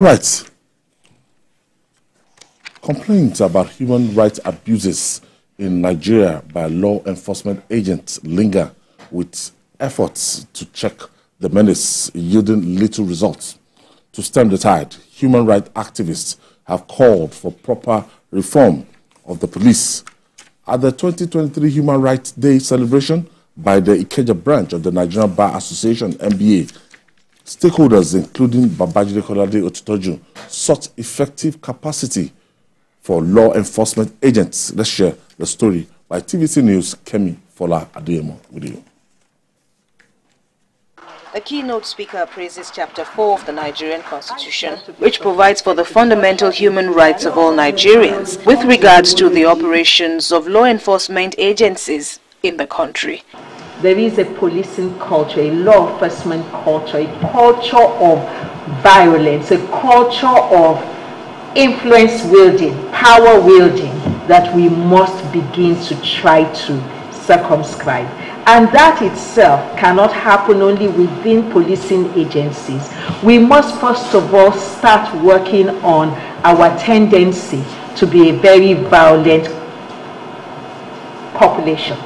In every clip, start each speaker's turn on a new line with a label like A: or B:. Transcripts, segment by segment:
A: Right. Complaints about human rights abuses in Nigeria by law enforcement agents linger, with efforts to check the menace yielding little results. To stem the tide, human rights activists have called for proper reform of the police. At the 2023 Human Rights Day celebration by the Ikeja branch of the Nigerian Bar Association, NBA, stakeholders including Babajide Kolade Otutoju sought effective capacity for law enforcement agents. Let's share the story by TVC News' Kemi Fola Adeyemo with you.
B: The keynote speaker praises Chapter 4 of the Nigerian Constitution, which provides for the fundamental human rights of all Nigerians with regards to the operations of law enforcement agencies in the country.
C: There is a policing culture, a law enforcement culture, a culture of violence, a culture of influence wielding, power wielding that we must begin to try to circumscribe. And that itself cannot happen only within policing agencies. We must first of all start working on our tendency to be a very violent population.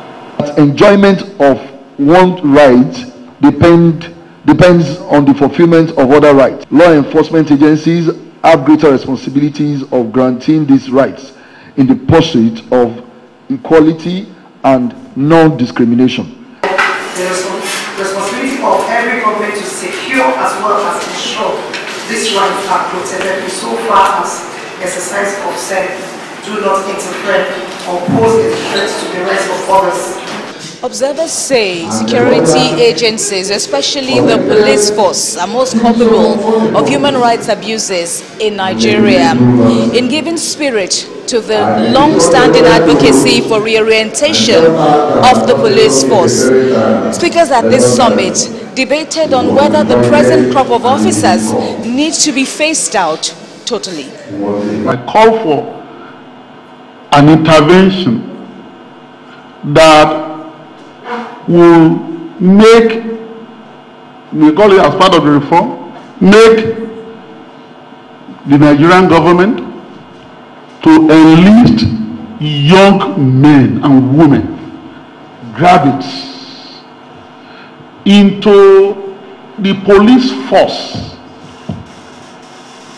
D: Enjoyment of one's rights depends on the fulfillment of other rights. Law enforcement agencies have greater responsibilities of granting these rights in the pursuit of equality and non-discrimination.
E: The responsibility of every government to secure as well as ensure these rights are protected so far as exercise of self do not interfere or pose a threat to the rights of others.
B: Observers say security agencies, especially the police force, are most culpable of human rights abuses in Nigeria. In giving spirit to the long-standing advocacy for reorientation of the police force, speakers at this summit debated on whether the present crop of officers needs to be phased out totally.
F: I call for an intervention that will make, we call it as part of the reform, make the Nigerian government to enlist young men and women, graduates, into the police force,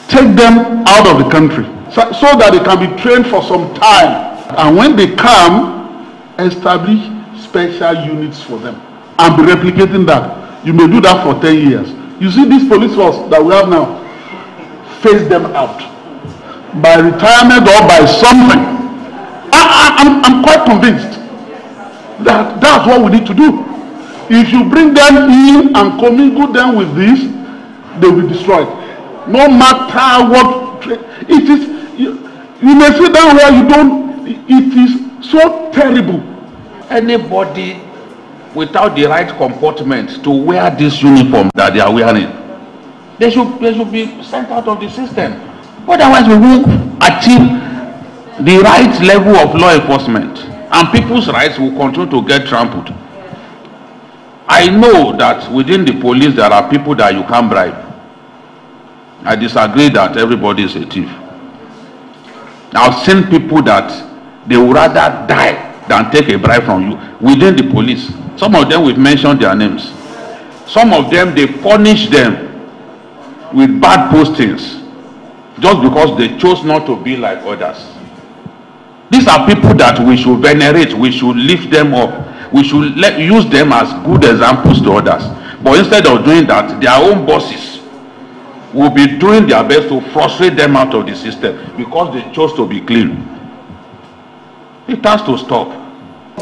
F: take them out of the country so that they can be trained for some time, and when they come, establish special units for them and be replicating that. You may do that for 10 years. You see this police force that we have now, phase them out by retirement or by something. I'm quite convinced that that's what we need to do. If you bring them in and commingle them with this, they will be destroyed. No matter what it is, you may sit down where you don't, it is so terrible.
G: Anybody without the right comportment to wear this uniform that they are wearing, they should be sent out of the system. Otherwise, we won't achieve the right level of law enforcement, and people's rights will continue to get trampled. I know that within the police there are people that you can't bribe. I disagree that everybody is a thief. I've seen people that they would rather die than take a bribe from you within the police. Some of them, we've mentioned their names. Some of them, they punish them with bad postings just because they chose not to be like others. These are people that we should venerate, we should lift them up, we should use them as good examples to others. But instead of doing that, their own bosses will be doing their best to frustrate them out of the system because they chose to be clean. It has to stop.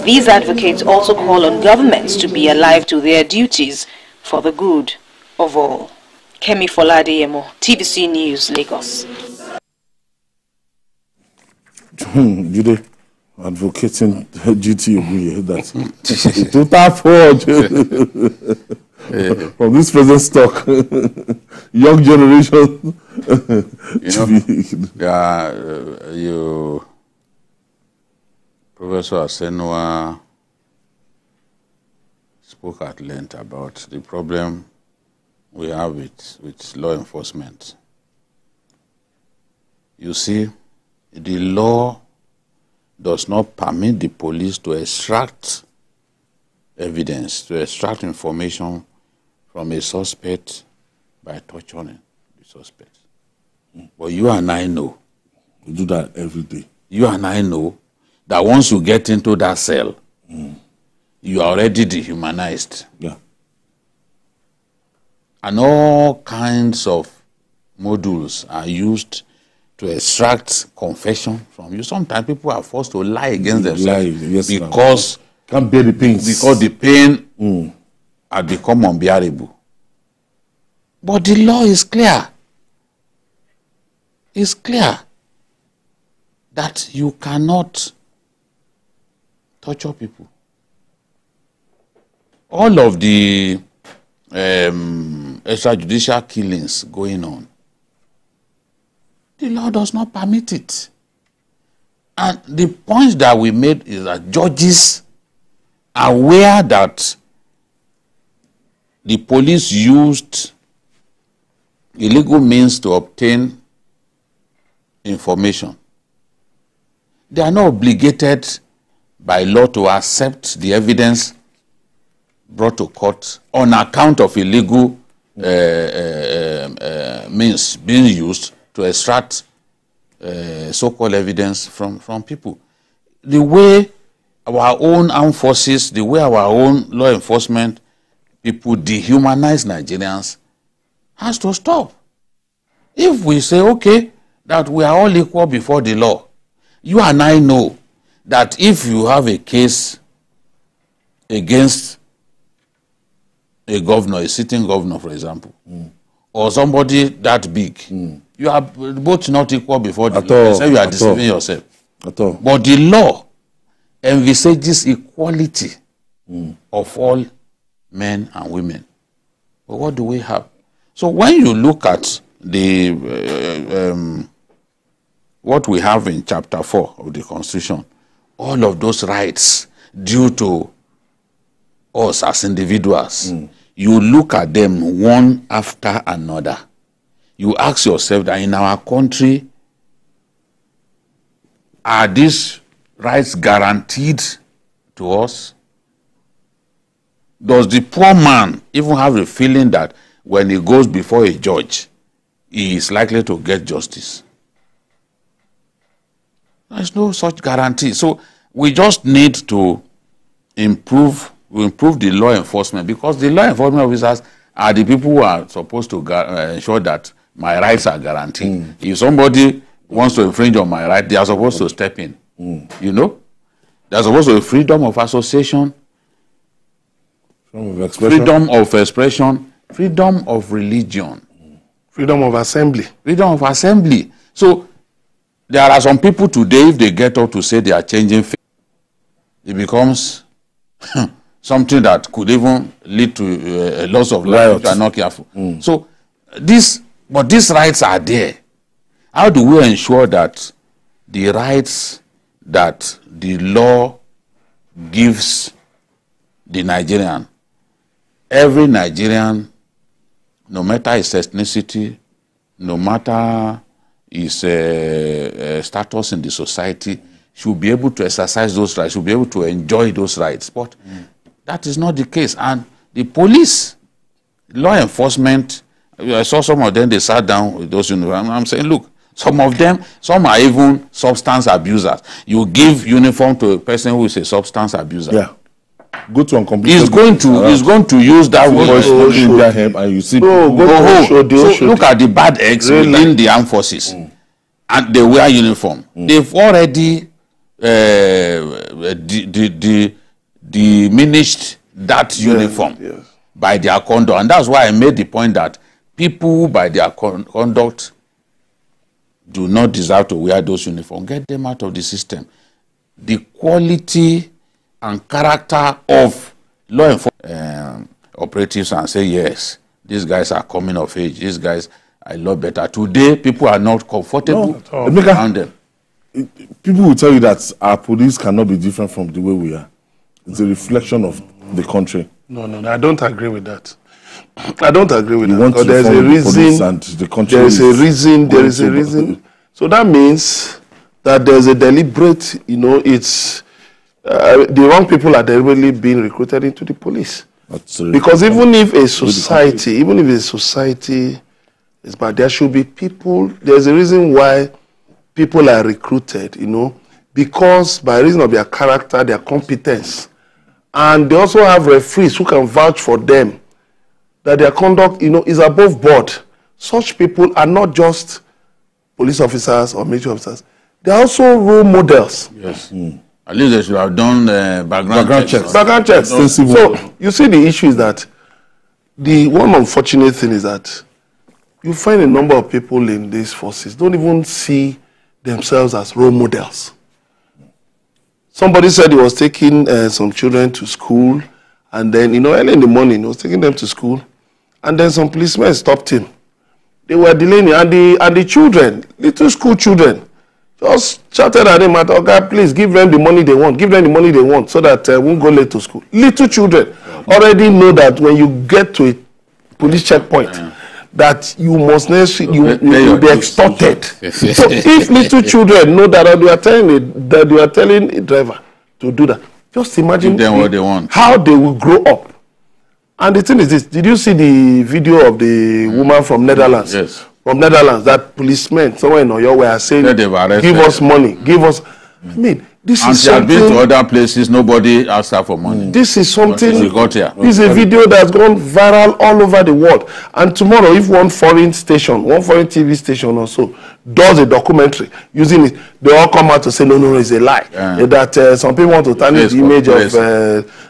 B: These advocates also call on governments to be alive to their duties for the good of all. Kemi Fola Adeyemo, TVC News, Lagos.
A: Jude, advocating duty that total fraud from this present stock, young generation.
H: Professor Asenwa spoke at length about the problem we have with law enforcement. You see, the law does not permit the police to extract evidence, to extract information from a suspect by torturing the suspect. But you and I know.
A: We do that every day.
H: You and I know that once you get into that cell, you are already dehumanized.
A: Yeah.
H: And all kinds of modules are used to extract confession from you. Sometimes people are forced to lie against themselves because
A: can't bear the pains.
H: Because the pain had become unbearable. But the law is clear. It's clear that you cannot torture people. All of the extrajudicial killings going on, the law does not permit it. And the point that we made is that judges are aware that the police used illegal means to obtain information. They are not obligated by law to accept the evidence brought to court on account of illegal means being used to extract so-called evidence from people. The way our own armed forces, the way our own law enforcement people dehumanize Nigerians has to stop. If we say, okay, that we are all equal before the law, you and I know that if you have a case against a governor, a sitting governor, for example, or somebody that big, you are both not equal before the law. You say you are deceiving yourself. But the law envisages equality of all men and women. But what do we have? So when you look at the what we have in Chapter 4 of the Constitution, all of those rights due to us as individuals, you look at them one after another. You ask yourself that in our country, are these rights guaranteed to us? Does the poor man even have a feeling that when he goes before a judge, he is likely to get justice? There's no such guarantee. So we just need to improve the law enforcement, because the law enforcement officers are the people who are supposed to ensure that my rights are guaranteed. If somebody wants to infringe on my right, they are supposed to step in. You know? There's supposed to be freedom of association, freedom of expression, freedom of religion,
I: freedom of assembly.
H: Freedom of assembly. So there are some people today, if they get up to say they are changing faith, it becomes something that could even lead to a loss of life if you are not careful. So these rights are there. How do we ensure that the rights that the law gives the Nigerian, every Nigerian, no matter his ethnicity, no matter his status in the society, should be able to exercise those rights, should be able to enjoy those rights? But that is not the case. And the police, law enforcement, I saw some of them, they sat down with those uniforms. I'm saying, look, some of them, some are even substance abusers. You give uniform to a person who is a substance abuser.
A: Yeah. Go to uncomplete.
H: He's going to use that voice
A: in their head, and you see.
H: So look at the bad eggs within the armed forces, and they wear uniform. They've already diminished that uniform by their conduct, and that's why I made the point that people by their conduct do not deserve to wear those uniforms. Get them out of the system. The quality and character of law enforcement operatives, and say, yes, these guys are coming of age. These guys, I love better. Today, people are not comfortable around them.
A: People will tell you that our police cannot be different from the way we are. It's a reflection of the country.
I: No, I don't agree with that. I don't agree with that.
A: Because
I: there's a reason.
A: And the country
I: there is a reason. There is a reason. So that means that there's a deliberate, it's the wrong people are deliberately being recruited into the police. Because even if a society is bad, there should be people, there's a reason why people are recruited, because by reason of their character, their competence. And they also have referees who can vouch for them, that their conduct, is above board. Such people are not just police officers or military officers. They are also role models.
H: Yes. At least they should have done background checks.
I: Background checks. So you see, the issue is that the one unfortunate thing is that you find a number of people in these forces don't even see themselves as role models. Somebody said he was taking some children to school, and then, early in the morning, he was taking them to school, and then some policemen stopped him. They were delaying him, and the children, little school children, just shouted at him, "Okay, please give them the money they want. Give them the money they want so that we won't go late to school." Little children already know that when you get to a police checkpoint, that you must you'll be extorted. So if little children know that you are telling a driver to do that, just imagine
H: what they want.
I: How they will grow up. And the thing is this: did you see the video of the woman from Netherlands?
H: Yes.
I: From Netherlands, that policemen somewhere in Oyo were saying, "Give us money, give us." I mean, this is something.
H: And she has been to other places. Nobody asked her for money.
I: This is something.
H: She got here.
I: This is a video that's gone viral all over the world. And tomorrow, if one foreign TV station or so does a documentary using it, they all come out to say, no, it's a lie. That some people want to tarnish the image of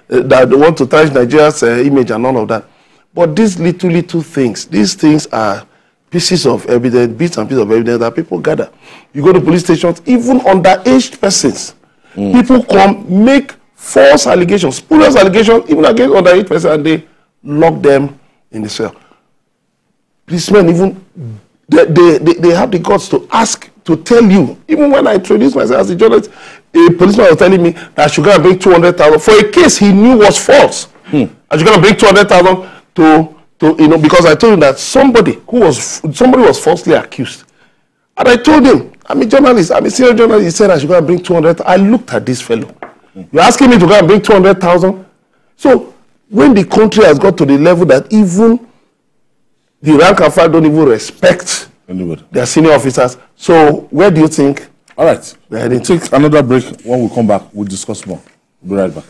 I: that they want to tarnish Nigeria's image and all of that. But these little things, these things are pieces of evidence, bits and pieces of evidence that people gather. You go to police stations, even underage persons, people come, make false allegations, spurious allegations, even against underage persons, and they lock them in the cell. Policemen even, they have the guts to ask, to tell you. Even when I introduced myself as a journalist, a policeman was telling me that I should go and bring 200,000 for a case he knew was false. I should go and bring 200,000 to because I told him that somebody was falsely accused. And I told him, I'm a journalist, I'm a senior journalist. He said I should go and bring 200,000. I looked at this fellow. You're asking me to go and bring 200,000? So when the country has got to the level that even the rank and file don't even respect their senior officers, so where do you think?
A: All right. We'll take another break. When we come back, we'll discuss more. We'll be right back.